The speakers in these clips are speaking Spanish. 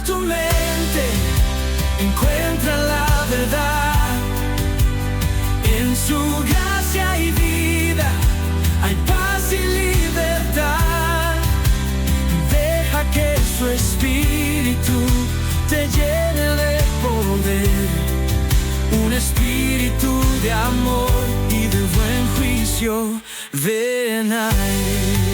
tu mente, encuentra la verdad. En su gracia y vida hay paz y libertad. Deja que su espíritu te llene de poder, un espíritu de amor y de buen juicio. Ven a él.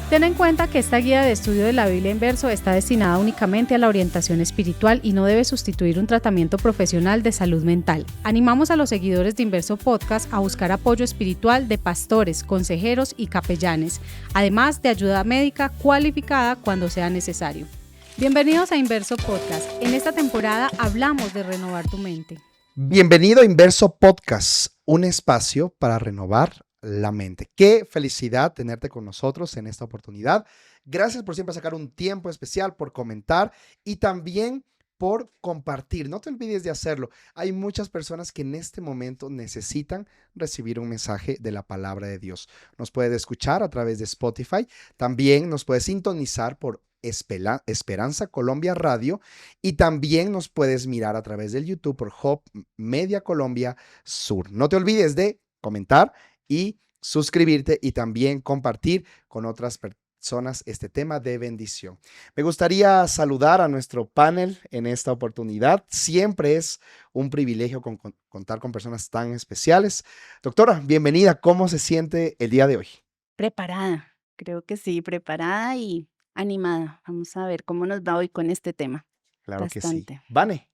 Ten en cuenta que esta guía de estudio de la Biblia en verso está destinada únicamente a la orientación espiritual y no debe sustituir un tratamiento profesional de salud mental. Animamos a los seguidores de Inverso Podcast a buscar apoyo espiritual de pastores, consejeros y capellanes, además de ayuda médica cualificada cuando sea necesario. Bienvenidos a Inverso Podcast. En esta temporada hablamos de renovar tu mente. Bienvenido a Inverso Podcast, un espacio para renovar la mente. Qué felicidad tenerte con nosotros en esta oportunidad. Gracias por siempre sacar un tiempo especial, por comentar y también por compartir. No te olvides de hacerlo. Hay muchas personas que en este momento necesitan recibir un mensaje de la palabra de Dios. Nos puedes escuchar a través de Spotify. También nos puedes sintonizar por Esperanza Colombia Radio y también nos puedes mirar a través del YouTube por Hope Media Colombia Sur. No te olvides de comentar y suscribirte y también compartir con otras personas este tema de bendición. Me gustaría saludar a nuestro panel en esta oportunidad. Siempre es un privilegio contar con personas tan especiales. Doctora, bienvenida. ¿Cómo se siente el día de hoy? Preparada, creo que sí, preparada y animada. Vamos a ver cómo nos va hoy con este tema. Claro que sí. Bastante. Vane.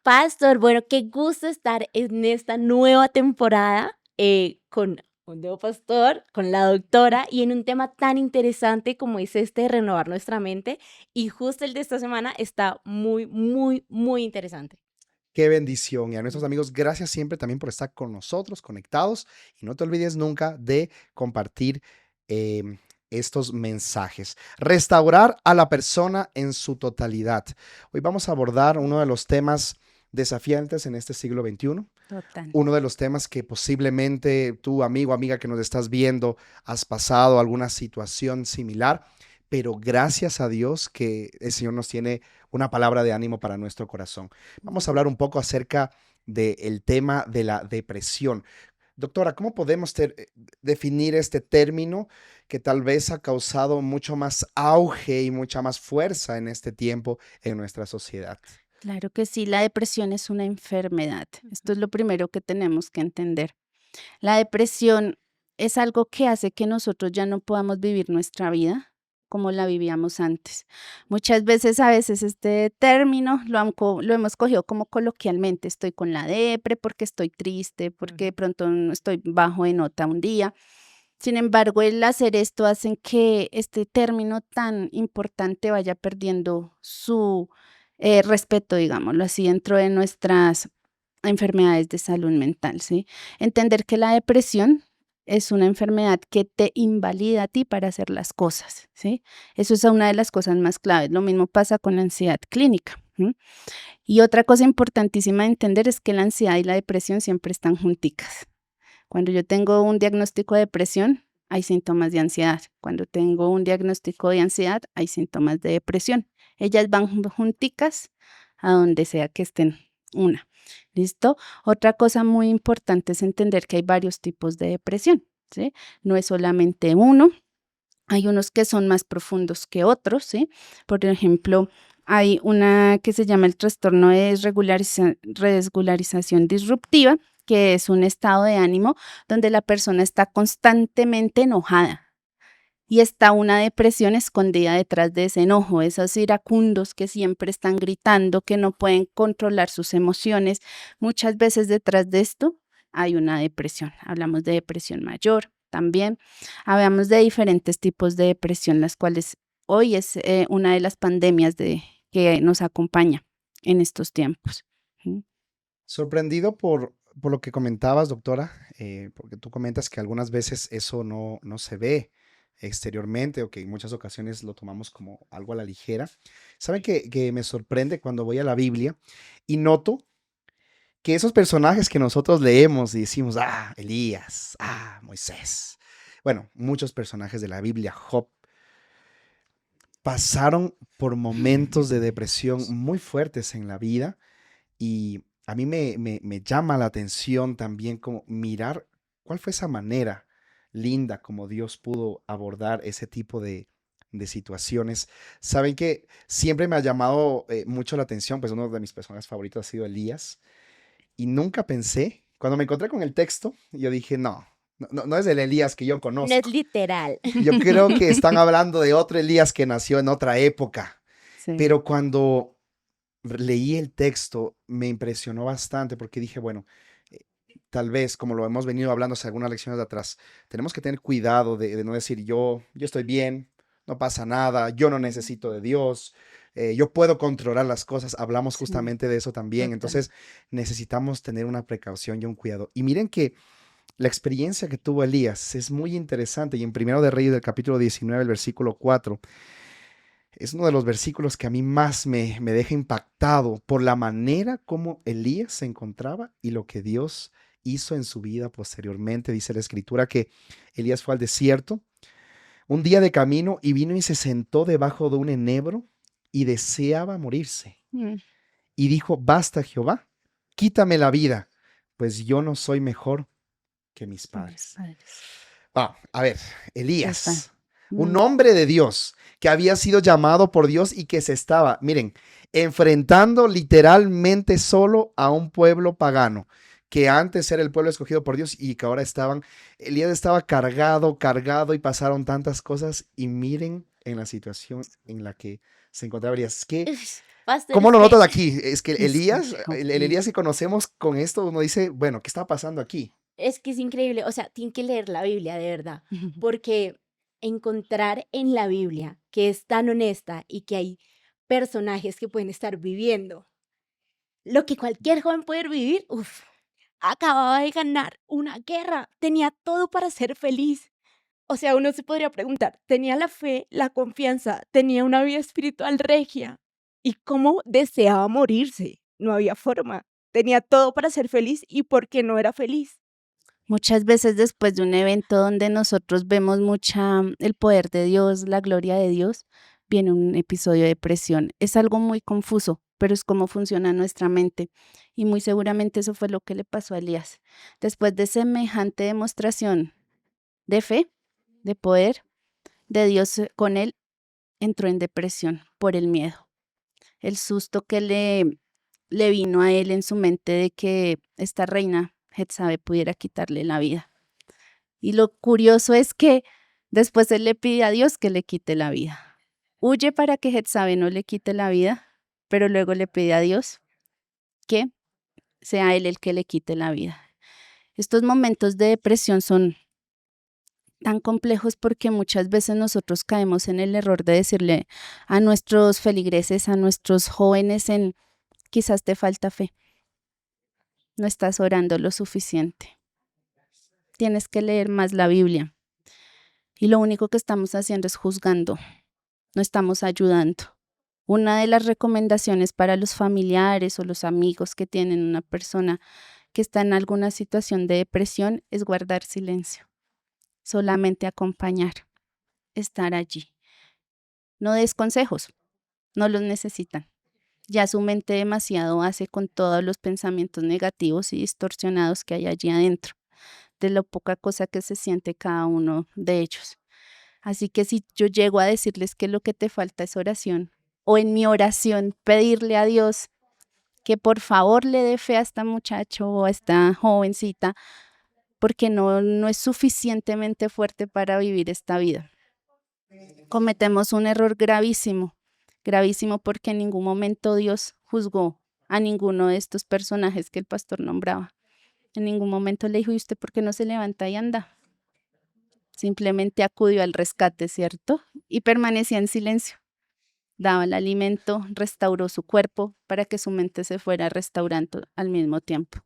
Pastor, bueno, qué gusto estar en esta nueva temporada con un nuevo pastor, con la doctora y en un tema tan interesante como es este de renovar nuestra mente. Y justo el de esta semana está muy, muy, muy interesante. Qué bendición. Y a nuestros amigos, gracias siempre también por estar con nosotros, conectados. Y no te olvides nunca de compartir estos mensajes. Restaurar a la persona en su totalidad. Hoy vamos a abordar uno de los temas desafiantes en este siglo XXI. Total. Uno de los temas que posiblemente tú, amigo, amiga que nos estás viendo, has pasado alguna situación similar, pero gracias a Dios que el Señor nos tiene una palabra de ánimo para nuestro corazón. Vamos a hablar un poco acerca del tema de la depresión. Doctora, ¿cómo podemos definir este término que tal vez ha causado mucho más auge y mucha más fuerza en este tiempo en nuestra sociedad? Claro que sí, la depresión es una enfermedad. Esto es lo primero que tenemos que entender. La depresión es algo que hace que nosotros ya no podamos vivir nuestra vida como la vivíamos antes. Muchas veces, a veces este término lo hemos cogido como coloquialmente. Estoy con la depre porque estoy triste, porque de pronto no estoy bajo de nota un día. Sin embargo, el hacer esto hace que este término tan importante vaya perdiendo su respeto, digámoslo así, dentro de nuestras enfermedades de salud mental, ¿sí? Entender que la depresión es una enfermedad que te invalida a ti para hacer las cosas, ¿sí? Eso es una de las cosas más claves. Lo mismo pasa con la ansiedad clínica, ¿sí? Y otra cosa importantísima de entender es que la ansiedad y la depresión siempre están junticas. Cuando yo tengo un diagnóstico de depresión, hay síntomas de ansiedad. Cuando tengo un diagnóstico de ansiedad, hay síntomas de depresión. Ellas van junticas a donde sea que estén una. ¿Listo? Otra cosa muy importante es entender que hay varios tipos de depresión, ¿sí? No es solamente uno. Hay unos que son más profundos que otros, ¿sí? Por ejemplo, hay una que se llama el trastorno de desregularización disruptiva, que es un estado de ánimo donde la persona está constantemente enojada. Y está una depresión escondida detrás de ese enojo, esos iracundos que siempre están gritando, que no pueden controlar sus emociones. Muchas veces detrás de esto hay una depresión. Hablamos de depresión mayor también. Hablamos de diferentes tipos de depresión, las cuales hoy es una de las pandemias que nos acompaña en estos tiempos. Sorprendido por lo que comentabas, doctora, porque tú comentas que algunas veces eso no se ve exteriormente o que en muchas ocasiones lo tomamos como algo a la ligera. ¿Saben que me sorprende cuando voy a la Biblia y noto que esos personajes que nosotros leemos y decimos, Elías, Moisés, bueno, muchos personajes de la Biblia, Job, pasaron por momentos de depresión muy fuertes en la vida y a mí me llama la atención también como mirar cuál fue esa manera linda como Dios pudo abordar ese tipo de situaciones. Saben que siempre me ha llamado mucho la atención, pues uno de mis personajes favoritos ha sido Elías y nunca pensé, cuando me encontré con el texto, yo dije, no es el Elías que yo No es conozco. literal. Yo creo que están hablando de otro Elías que nació en otra época, Sí. pero cuando leí el texto me impresionó bastante porque dije, bueno, eh, tal vez, como lo hemos venido hablando hace algunas lecciones de atrás, tenemos que tener cuidado de no decir yo estoy bien, no pasa nada, yo no necesito de Dios, yo puedo controlar las cosas. Hablamos Sí, justamente de eso también. total. Entonces necesitamos tener una precaución y un cuidado. Y miren que la experiencia que tuvo Elías es muy interesante y en Primero de Reyes del capítulo 19, el versículo 4, es uno de los versículos que a mí más me deja impactado por la manera como Elías se encontraba y lo que Dios hizo en su vida posteriormente. Dice la escritura que Elías fue al desierto un día de camino y vino y se sentó debajo de un enebro y deseaba morirse. Mm, Y dijo, basta Jehová, quítame la vida, pues yo no soy mejor que mis mis padres. padres. A ver, Total. Elías, un Mm, hombre de Dios que había sido llamado por Dios y que se estaba, miren, enfrentando literalmente solo a un pueblo pagano, que antes era el pueblo escogido por Dios y que ahora Elías estaba cargado y pasaron tantas cosas y miren en la situación en la que se encontraba Elías. Es que, Pastor, ¿cómo es lo que notas aquí? Es que Elías, Escogió. el Elías que conocemos con esto, uno dice, bueno, ¿qué está pasando aquí? es increíble, o sea, tienen que leer la Biblia de verdad, porque encontrar en la Biblia que es tan honesta y que hay personajes que pueden estar viviendo lo que cualquier joven puede vivir, acababa de ganar una guerra, tenía todo para ser feliz. O sea, uno se podría preguntar, tenía la fe, la confianza, tenía una vida espiritual regia. ¿Y cómo deseaba morirse? No había forma. Tenía todo para ser feliz y ¿por qué no era feliz? Muchas veces después de un evento donde nosotros vemos el poder de Dios, la gloria de Dios, viene un episodio de depresión. Es algo muy confuso, pero es cómo funciona nuestra mente. Y muy seguramente eso fue lo que le pasó a Elías. Después de semejante demostración de fe, de poder de Dios con él, entró en depresión por el miedo. El susto que le vino a él en su mente de que esta reina Jetsabe pudiera quitarle la vida. Y lo curioso es que después él le pide a Dios que le quite la vida. Huye para que Jetsabe no le quite la vida, pero luego le pide a Dios que sea él el que le quite la vida. Estos momentos de depresión son tan complejos porque muchas veces nosotros caemos en el error de decirle a nuestros feligreses, a nuestros jóvenes quizás te falta fe, no estás orando lo suficiente, tienes que leer más la Biblia. Y lo único que estamos haciendo es juzgando, no estamos ayudando. Una de las recomendaciones para los familiares o los amigos que tienen una persona que está en alguna situación de depresión es guardar silencio, solamente acompañar, estar allí. No des consejos, no los necesitan. Ya su mente demasiado hace con todos los pensamientos negativos y distorsionados que hay allí adentro, de lo poca cosa que se siente cada uno de ellos. Así que si yo llego a decirles que lo que te falta es oración, o en mi oración pedirle a Dios que por favor le dé fe a esta muchacho o a esta jovencita, porque no es suficientemente fuerte para vivir esta vida. Cometemos un error gravísimo, gravísimo porque en ningún momento Dios juzgó a ninguno de estos personajes que el pastor nombraba. En ningún momento le dijo, ¿y usted por qué no se levanta y anda? Simplemente acudió al rescate, ¿cierto? Y permanecía en silencio. Daba el alimento, restauró su cuerpo para que su mente se fuera restaurando al mismo tiempo.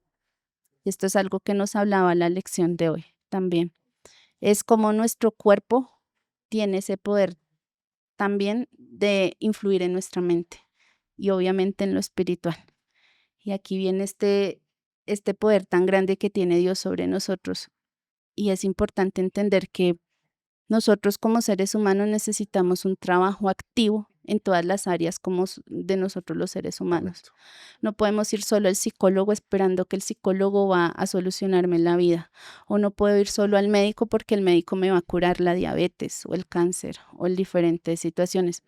Y esto es algo que nos hablaba la lección de hoy también. Es como nuestro cuerpo tiene ese poder también de influir en nuestra mente y obviamente en lo espiritual. Y aquí viene este poder tan grande que tiene Dios sobre nosotros. Y es importante entender que Nosotros como seres humanos necesitamos un trabajo activo en todas las áreas de nosotros los seres humanos. Correcto. No podemos ir solo al psicólogo esperando que el psicólogo va a solucionarme la vida. O no puedo ir solo al médico porque el médico me va a curar la diabetes o el cáncer o en diferentes situaciones.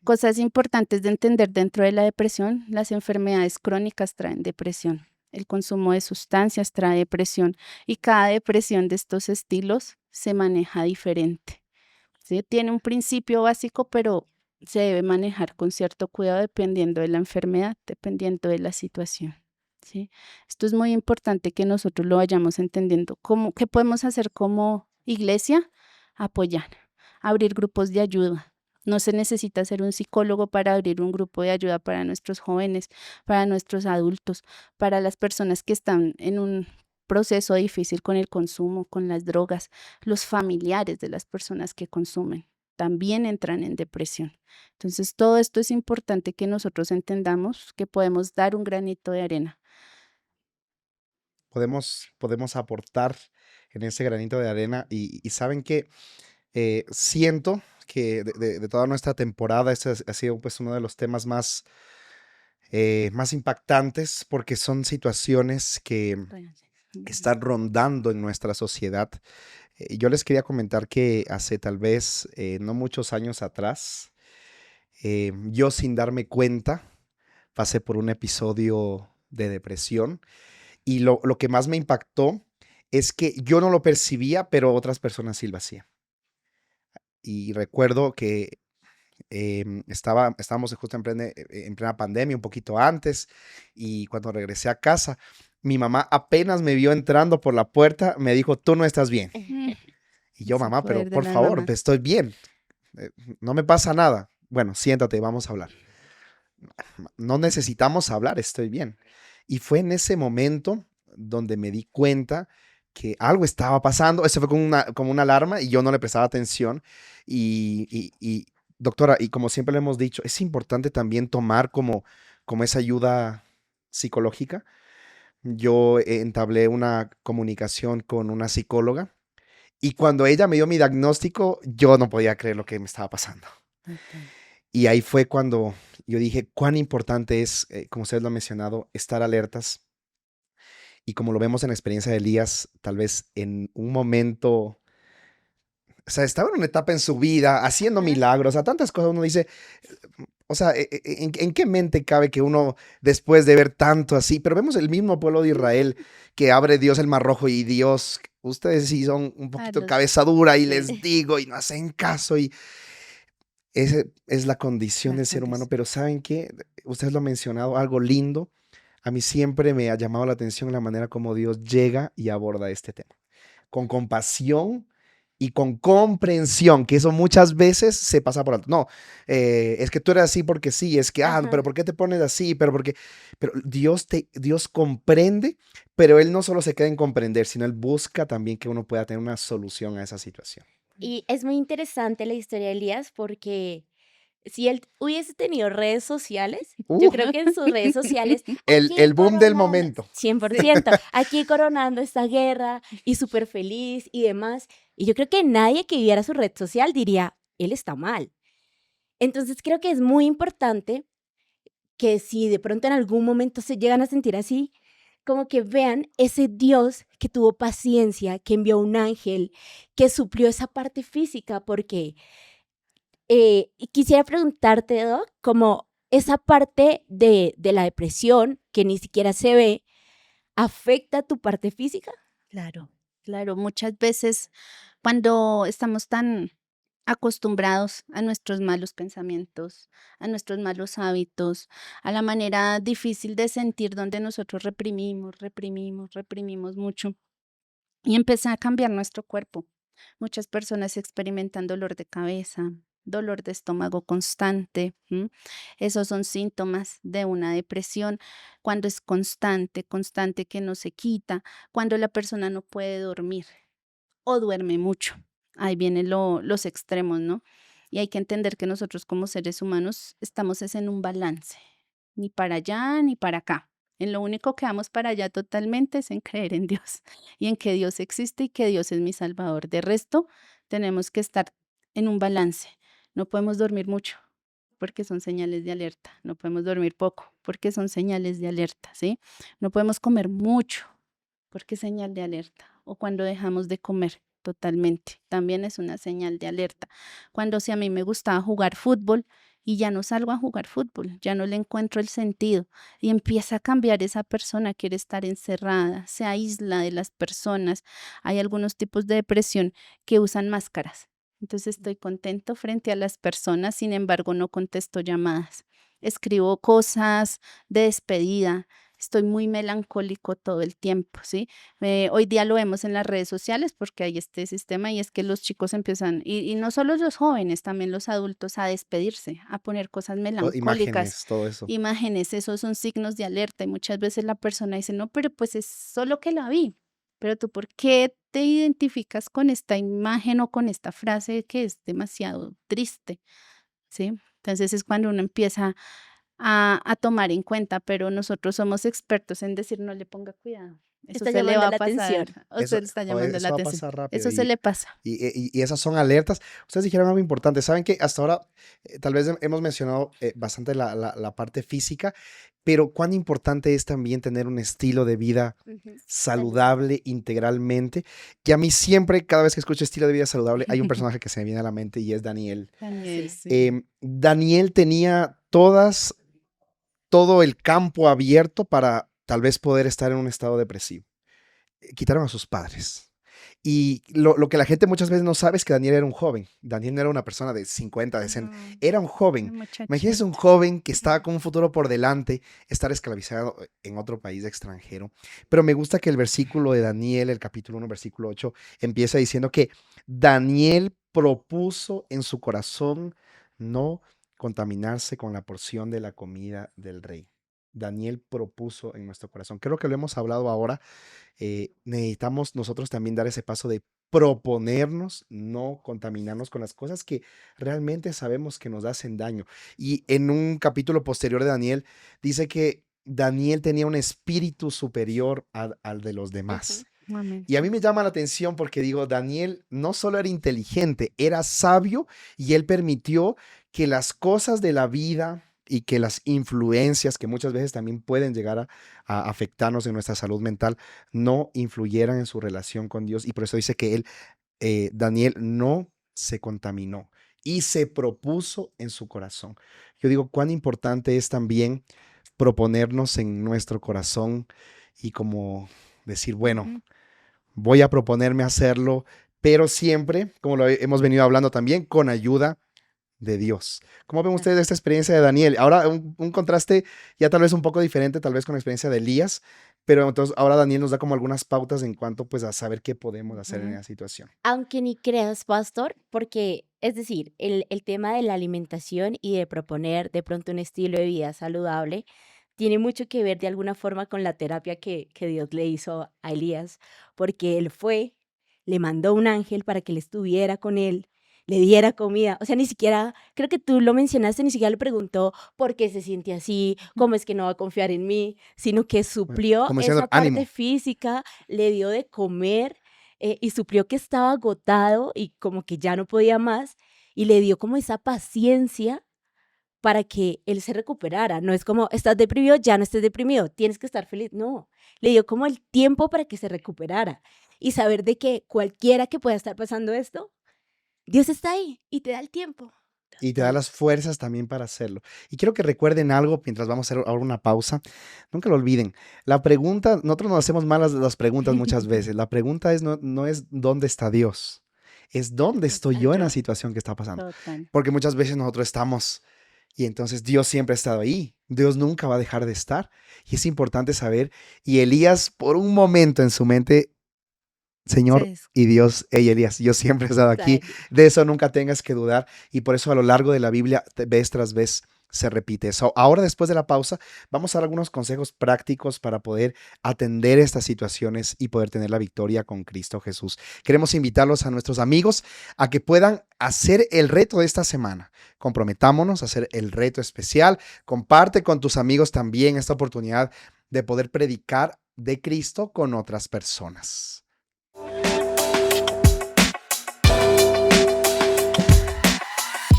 Cosas importantes de entender dentro de la depresión: las enfermedades crónicas traen depresión. El consumo de sustancias trae depresión y cada depresión de estos estilos se maneja diferente. ¿Sí? Tiene un principio básico, pero se debe manejar con cierto cuidado dependiendo de la enfermedad, dependiendo de la situación. ¿Sí? Esto es muy importante que nosotros lo vayamos entendiendo. ¿Qué podemos hacer como iglesia? Apoyar, abrir grupos de ayuda. No se necesita ser un psicólogo para abrir un grupo de ayuda para nuestros jóvenes, para nuestros adultos, para las personas que están en un proceso difícil con el consumo, con las drogas. Los familiares de las personas que consumen también entran en depresión. Entonces, todo esto es importante que nosotros entendamos que podemos dar un granito de arena. Podemos aportar en ese granito de arena y saben que siento que de toda nuestra temporada este ha sido pues uno de los temas más impactantes porque son situaciones que están rondando en nuestra sociedad. Yo les quería comentar que hace tal vez no muchos años atrás, yo sin darme cuenta pasé por un episodio de depresión y lo que más me impactó es que yo no lo percibía, pero otras personas sí lo hacían. Y recuerdo que estábamos justo en plena pandemia, un poquito antes, y cuando regresé a casa, mi mamá apenas me vio entrando por la puerta, me dijo, tú no estás bien. Y yo, Es el mamá, pero poder de por las favor, mamás. estoy bien, no me pasa nada. Bueno, siéntate, vamos a hablar. No necesitamos hablar, estoy bien. Y fue en ese momento donde me di cuenta que algo estaba pasando. Eso fue como una alarma y yo no le prestaba atención. Y, doctora, y como siempre le hemos dicho, es importante también tomar como esa ayuda psicológica. Yo entablé una comunicación con una psicóloga y cuando ella me dio mi diagnóstico, yo no podía creer lo que me estaba pasando. Y ahí fue cuando yo dije cuán importante es, como ustedes lo han mencionado, estar alertas. Y como lo vemos en la experiencia de Elías, tal vez en un momento, o sea, estaba en una etapa en su vida haciendo milagros, a tantas cosas uno dice, o sea, ¿en qué mente cabe que uno, después de ver tanto así, pero vemos el mismo pueblo de Israel que abre Dios el Mar Rojo y Dios, ustedes sí son un poquito cabeza dura y les digo y no hacen caso y esa es la condición del ser humano, pero ¿saben qué? Ustedes lo han mencionado, algo lindo. A mí siempre me ha llamado la atención la manera como Dios llega y aborda este tema. Con compasión y con comprensión, que eso muchas veces se pasa por alto. No, es que tú eres así porque sí, es que, pero ¿por qué te pones así? Pero Dios comprende, pero Él no solo se queda en comprender, sino Él busca también que uno pueda tener una solución a esa situación. Y es muy interesante la historia de Elías porque si él hubiese tenido redes sociales, yo creo que en sus redes sociales, aquí El boom del coronando, momento. 100%, aquí coronando esta guerra y súper feliz y demás. Y yo creo que nadie que viera su red social diría, él está mal. Entonces creo que es muy importante que si de pronto en algún momento se llegan a sentir así, como que vean ese Dios que tuvo paciencia, que envió un ángel, que suplió esa parte física, porque y quisiera preguntarte, Doc, como esa parte de la depresión que ni siquiera se ve, ¿afecta tu parte física? Claro, claro. Muchas veces cuando estamos tan acostumbrados a nuestros malos pensamientos, a nuestros malos hábitos, a la manera difícil de sentir donde nosotros reprimimos mucho y empieza a cambiar nuestro cuerpo. Muchas personas experimentan dolor de cabeza, dolor de estómago constante. Esos son síntomas de una depresión cuando es constante, constante que no se quita, cuando la persona no puede dormir o duerme mucho. Ahí vienen los extremos, ¿no? Y hay que entender que nosotros como seres humanos estamos es en un balance, ni para allá ni para acá. En lo único que vamos para allá totalmente es en creer en Dios y en que Dios existe y que Dios es mi salvador. De resto, tenemos que estar en un balance. No podemos dormir mucho porque son señales de alerta. No podemos dormir poco porque son señales de alerta, ¿sí? No podemos comer mucho porque es señal de alerta. O cuando dejamos de comer totalmente, también es una señal de alerta. Cuando si a mí me gustaba jugar fútbol y ya no salgo a jugar fútbol, ya no le encuentro el sentido y empieza a cambiar esa persona, quiere estar encerrada, se aísla de las personas. Hay algunos tipos de depresión que usan máscaras. Entonces estoy contento frente a las personas, sin embargo no contesto llamadas. Escribo cosas de despedida. Estoy muy melancólico todo el tiempo, ¿sí? Hoy día lo vemos en las redes sociales porque hay este sistema y es que los chicos empiezan, y no solo los jóvenes, también los adultos, a despedirse, a poner cosas melancólicas, Imágenes, todo eso. imágenes, esos son signos de alerta y muchas veces la persona dice, no, pero pues es solo que la vi, pero tú, ¿por qué te identificas con esta imagen o con esta frase que es demasiado triste? ¿Sí? Entonces es cuando uno empieza a tomar en cuenta, pero nosotros somos expertos en decir no le ponga cuidado. Eso Está se le llamando va a la pasar, atención. o Eso, se le está llamando la eso va a atención. pasar rápido. Eso se le pasa. Y esas son alertas. Ustedes dijeron algo importante. Saben que hasta ahora tal vez hemos mencionado bastante la parte física, pero cuán importante es también tener un estilo de vida Ujú. saludable integralmente. Que a mí siempre, cada vez que escucho estilo de vida saludable, hay un personaje que se me viene a la mente y es Daniel. Daniel, Sí. sí. Daniel tenía todo el campo abierto para tal vez poder estar en un estado depresivo. Quitaron a sus padres. Y lo que la gente muchas veces no sabe es que Daniel era un joven. Daniel no era una persona de 50, de 60. No, Era un una joven. Imagínense un muchachita. joven que estaba con un futuro por delante, estar esclavizado en otro país extranjero. Pero me gusta que el versículo de Daniel, el capítulo 1, versículo 8, empieza diciendo que Daniel propuso en su corazón no contaminarse con la porción de la comida del rey. Daniel propuso en nuestro corazón. Creo que lo hemos hablado ahora. Necesitamos nosotros también dar ese paso de proponernos no contaminarnos con las cosas que realmente sabemos que nos hacen daño. Y en un capítulo posterior de Daniel dice que Daniel tenía un espíritu superior al de los demás. Amén. Y a mí me llama la atención porque digo, Daniel no solo era inteligente, era sabio y él permitió que las cosas de la vida y que las influencias que muchas veces también pueden llegar a afectarnos en nuestra salud mental no influyeran en su relación con Dios. Y por eso dice que Daniel no se contaminó y se propuso en su corazón. Yo digo, cuán importante es también proponernos en nuestro corazón y como decir, bueno, Ujú. voy a proponerme hacerlo, pero siempre, como lo hemos venido hablando también, con ayuda de Dios. ¿Cómo ven ustedes esta experiencia de Daniel? Ahora un contraste ya tal vez un poco diferente, tal vez con la experiencia de Elías, pero entonces ahora Daniel nos da como algunas pautas en cuanto pues a saber qué podemos hacer en Ujú. esa situación. Aunque ni creas, pastor, porque es decir, el tema de la alimentación y de proponer de pronto un estilo de vida saludable tiene mucho que ver de alguna forma con la terapia que Dios le hizo a Elías, porque él fue, le mandó un ángel para que él estuviera con él, le diera comida, o sea, ni siquiera, creo que tú lo mencionaste, ni siquiera le preguntó por qué se siente así, cómo es que no va a confiar en mí, sino que suplió Como diciendo, esa parte ánimo. física, le dio de comer y suplió que estaba agotado y como que ya no podía más, y le dio como esa paciencia para que él se recuperara. No es como, estás deprimido, ya no estés deprimido, tienes que estar feliz. No, le dio como el tiempo para que se recuperara y saber de que cualquiera que pueda estar pasando esto, Dios está ahí y te da el tiempo. Y te da Total. las fuerzas también para hacerlo. Y quiero que recuerden algo mientras vamos a hacer ahora una pausa. Nunca lo olviden. La pregunta, nosotros nos hacemos mal las preguntas muchas veces. La pregunta no es ¿dónde está Dios? Es ¿dónde estoy yo en la Total. situación que está pasando? Total. Porque muchas veces nosotros estamos y entonces Dios siempre ha estado ahí. Dios nunca va a dejar de estar. Y es importante saber. Y Elías, por un momento en su mente, Señor Sí, y Dios, hey Elías, yo siempre he estado aquí. Total. De eso nunca tengas que dudar. Y por eso a lo largo de la Biblia, vez tras vez, se repite eso. Ahora, después de la pausa, vamos a dar algunos consejos prácticos para poder atender estas situaciones y poder tener la victoria con Cristo Jesús. Queremos invitarlos a nuestros amigos a que puedan hacer el reto de esta semana. Comprometámonos a hacer el reto especial. Comparte con tus amigos también esta oportunidad de poder predicar de Cristo con otras personas.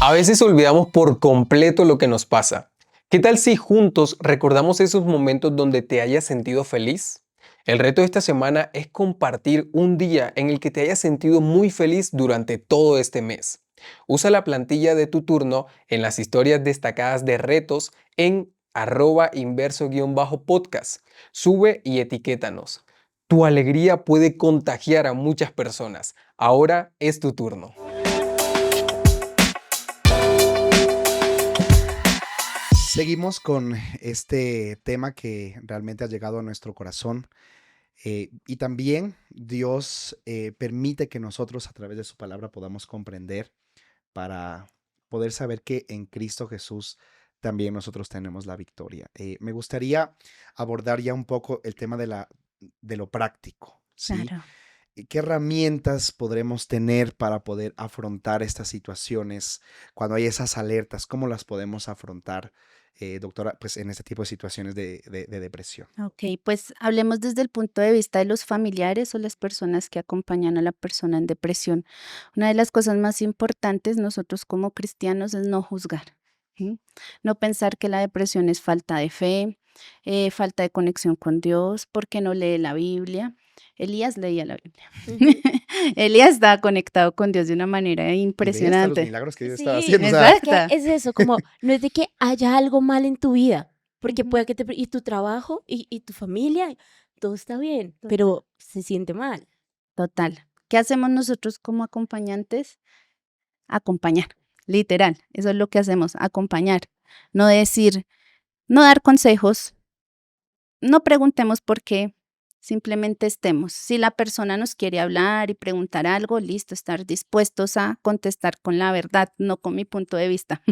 A veces olvidamos por completo lo que nos pasa. ¿Qué tal si juntos recordamos esos momentos donde te hayas sentido feliz? El reto de esta semana es compartir un día en el que te hayas sentido muy feliz durante todo este mes. Usa la plantilla de tu turno en las historias destacadas de retos en @inverso_podcast. Sube y etiquétanos. Tu alegría puede contagiar a muchas personas. Ahora es tu turno. Seguimos con este tema que realmente ha llegado a nuestro corazón. Y también Dios permite que nosotros a través de su palabra podamos comprender para poder saber que en Cristo Jesús también nosotros tenemos la victoria. Me gustaría abordar ya un poco el tema de lo práctico, ¿sí? Claro. ¿Qué herramientas podremos tener para poder afrontar estas situaciones cuando hay esas alertas? ¿Cómo las podemos afrontar, doctora, pues en este tipo de situaciones de depresión? Ok, pues hablemos desde el punto de vista de los familiares o las personas que acompañan a la persona en depresión. Una de las cosas más importantes nosotros como cristianos es no juzgar, ¿sí? No pensar que la depresión es falta de fe, falta de conexión con Dios, porque no lee la Biblia. Elías leía la Biblia. Ujú. Elías estaba conectado con Dios de una manera Y ve hasta los impresionante. milagros que Dios Sí, estaba haciendo. O sea, es que Exacto. es eso, como no es de que haya algo mal en tu vida, porque Ujú. puede que y tu trabajo y tu familia, todo está bien, Total. pero se siente mal. Total. ¿Qué hacemos nosotros como acompañantes? Acompañar, literal. Eso es lo que hacemos, acompañar. No decir, no dar consejos, no preguntemos por qué, simplemente estemos. Si la persona nos quiere hablar y preguntar algo, listo, estar dispuestos a contestar con la verdad, no con mi punto de vista.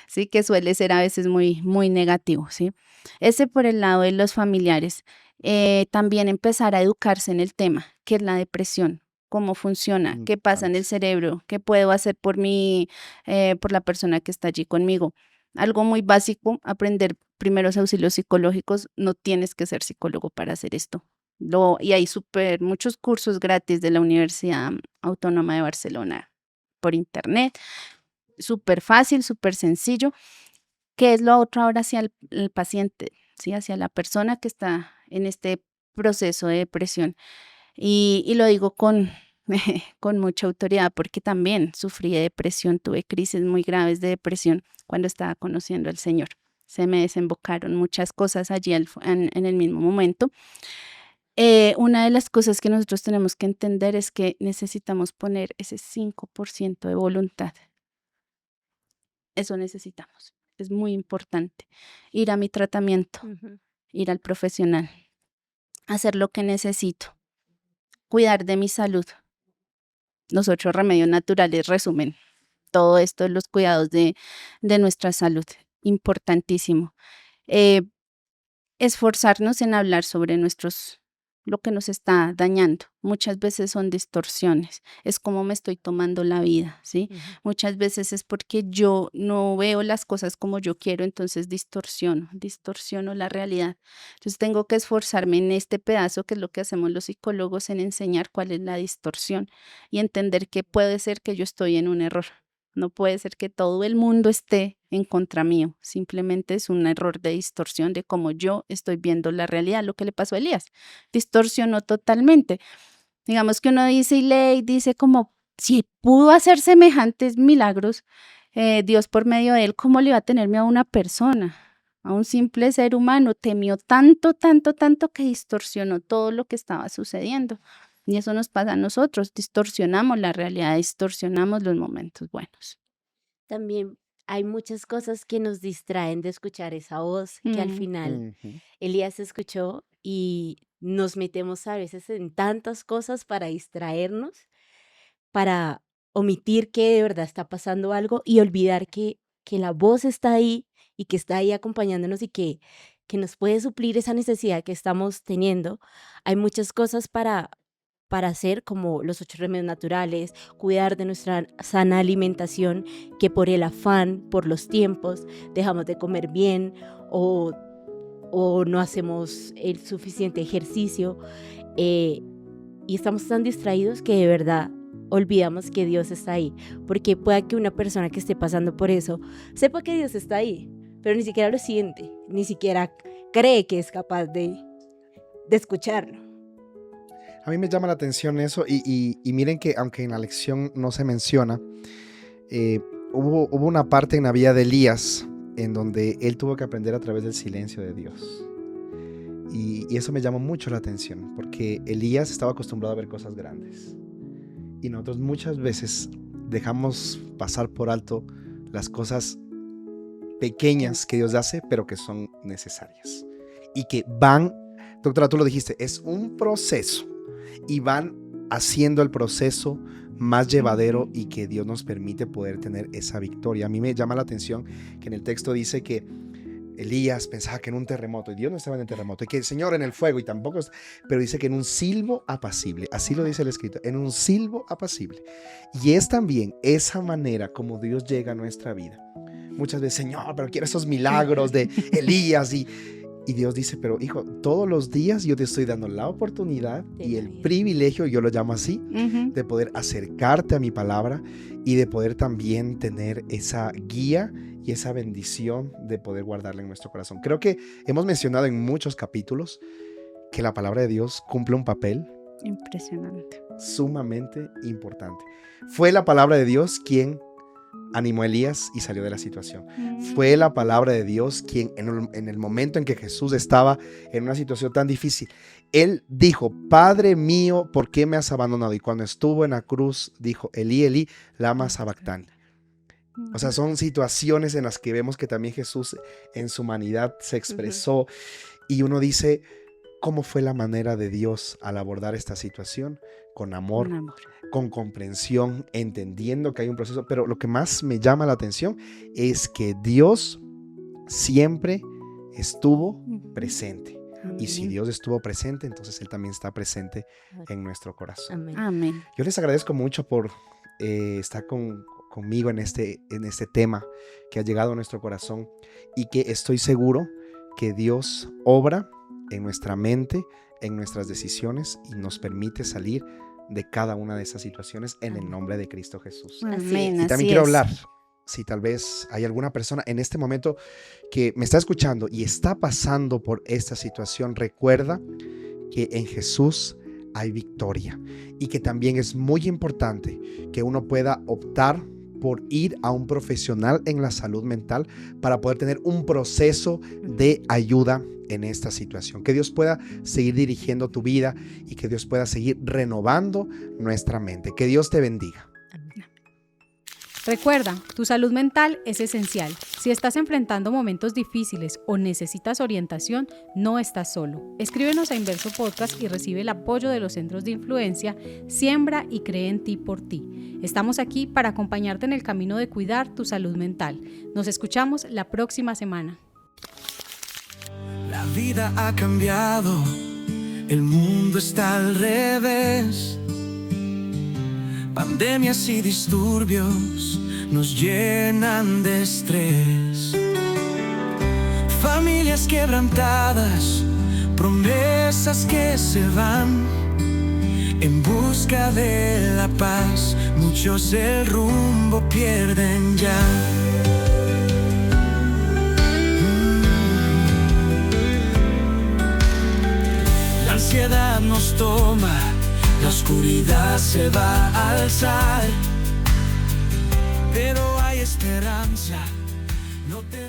Sí, que suele ser a veces muy, muy negativo, ¿sí? Ese por el lado de los familiares. También empezar a educarse en el tema, qué es la depresión, cómo funciona, qué pasa en el importante. cerebro, qué puedo hacer por mí, por la persona que está allí conmigo. Algo muy básico, aprender primeros auxilios psicológicos. No tienes que ser psicólogo para hacer esto. Y hay muchos cursos gratis de la Universidad Autónoma de Barcelona por internet. Súper fácil, súper sencillo. ¿Qué es lo otro ahora hacia el paciente? ¿Sí? Hacia la persona que está en este proceso de depresión. Y lo digo con, con mucha autoridad porque también sufrí de depresión, tuve crisis muy graves de depresión cuando estaba conociendo al Señor. Se me desembocaron muchas cosas allí en el mismo momento. Una de las cosas que nosotros tenemos que entender es que necesitamos poner ese 5% de voluntad. Eso necesitamos. Es muy importante. Ir a mi tratamiento, Ujú. ir al profesional, hacer lo que necesito, cuidar de mi salud. Los 8 remedios naturales resumen todo esto, los cuidados de nuestra salud. Importantísimo. Eh, Esforzarnos en hablar sobre lo que nos está dañando. Muchas veces son distorsiones, es como me estoy tomando la vida, ¿sí? Ujú. Muchas veces es porque yo no veo las cosas como yo quiero, entonces distorsiono la realidad. Entonces tengo que esforzarme en este pedazo, que es lo que hacemos los psicólogos, en enseñar cuál es la distorsión y entender que puede ser que yo estoy en un error. No puede ser que todo el mundo esté en contra mío. Simplemente es un error de distorsión de cómo yo estoy viendo la realidad, lo que le pasó a Elías. Distorsionó totalmente. Digamos que uno dice y lee y dice como, si pudo hacer semejantes milagros, Dios por medio de él, ¿cómo le iba a tener miedo a una persona? A un simple ser humano. Temió tanto, tanto, tanto que distorsionó todo lo que estaba sucediendo. Y eso nos pasa a nosotros, distorsionamos la realidad, distorsionamos los momentos buenos. También hay muchas cosas que nos distraen de escuchar esa voz que al Mm, final Ujú. Elías escuchó y nos metemos a veces en tantas cosas para distraernos, para omitir que de verdad está pasando algo y olvidar que la voz está ahí y que está ahí acompañándonos y que nos puede suplir esa necesidad que estamos teniendo. Hay muchas cosas para hacer, como los 8 remedios naturales, cuidar de nuestra sana alimentación, que por el afán, por los tiempos, dejamos de comer bien o o no hacemos el suficiente ejercicio y estamos tan distraídos que de verdad olvidamos que Dios está ahí, porque puede que una persona que esté pasando por eso sepa que Dios está ahí, pero ni siquiera lo siente, ni siquiera cree que es capaz de escucharlo. A mí me llama la atención eso y miren que aunque en la lección no se menciona, hubo una parte en la vida de Elías en donde él tuvo que aprender a través del silencio de Dios. Y eso me llamó mucho la atención, porque Elías estaba acostumbrado a ver cosas grandes. Y nosotros muchas veces dejamos pasar por alto las cosas pequeñas que Dios hace, pero que son necesarias. Y que van, doctora, tú lo dijiste, es un proceso. Y van haciendo el proceso más llevadero y que Dios nos permite poder tener esa victoria. A mí me llama la atención que en el texto dice que Elías pensaba que en un terremoto, y Dios no estaba en el terremoto, y que el Señor en el fuego, y tampoco, pero dice que en un silbo apacible, así lo dice el escrito, en un silbo apacible. Y es también esa manera como Dios llega a nuestra vida. Muchas veces, Señor, pero quiero esos milagros de Elías, y Dios dice, pero hijo, todos los días yo te estoy dando la oportunidad y el privilegio, yo lo llamo así, de poder acercarte a mi palabra y de poder también tener esa guía y esa bendición de poder guardarla en nuestro corazón. Creo que hemos mencionado en muchos capítulos que la palabra de Dios cumple un papel Impresionante. sumamente importante. Fue la palabra de Dios quien animó a Elías y salió de la situación. Fue la palabra de Dios quien en el momento en que Jesús estaba en una situación tan difícil, él dijo, Padre mío, ¿por qué me has abandonado? Y cuando estuvo en la cruz, dijo, Elí, Elí, lama sabactani. O sea, son situaciones en las que vemos que también Jesús en su humanidad se expresó. Y uno dice, ¿cómo fue la manera de Dios al abordar esta situación? Con amor, con comprensión, entendiendo que hay un proceso. Pero lo que más me llama la atención es que Dios siempre estuvo presente. Y si Dios estuvo presente, entonces Él también está presente en nuestro corazón. Amén. Amén. Yo les agradezco mucho por estar conmigo en este tema que ha llegado a nuestro corazón y que estoy seguro que Dios obra en nuestra mente, en nuestras decisiones y nos permite salir de cada una de esas situaciones en el nombre de Cristo Jesús. Amén. Y también Así quiero es. hablar, si tal vez hay alguna persona en este momento que me está escuchando y está pasando por esta situación, recuerda que en Jesús hay victoria y que también es muy importante que uno pueda optar por ir a un profesional en la salud mental para poder tener un proceso de ayuda en esta situación. Que Dios pueda seguir dirigiendo tu vida y que Dios pueda seguir renovando nuestra mente. Que Dios te bendiga. Recuerda, tu salud mental es esencial. Si estás enfrentando momentos difíciles o necesitas orientación, no estás solo. Escríbenos a Inverso Podcast y recibe el apoyo de los centros de influencia Siembra y Cree en Ti por Ti. Estamos aquí para acompañarte en el camino de cuidar tu salud mental. Nos escuchamos la próxima semana. La vida ha cambiado, el mundo está al revés. Pandemias y disturbios nos llenan de estrés. Familias quebrantadas, promesas que se van. En busca de la paz, muchos el rumbo pierden ya. La ansiedad nos toma, la oscuridad se va a alzar, pero hay esperanza, no te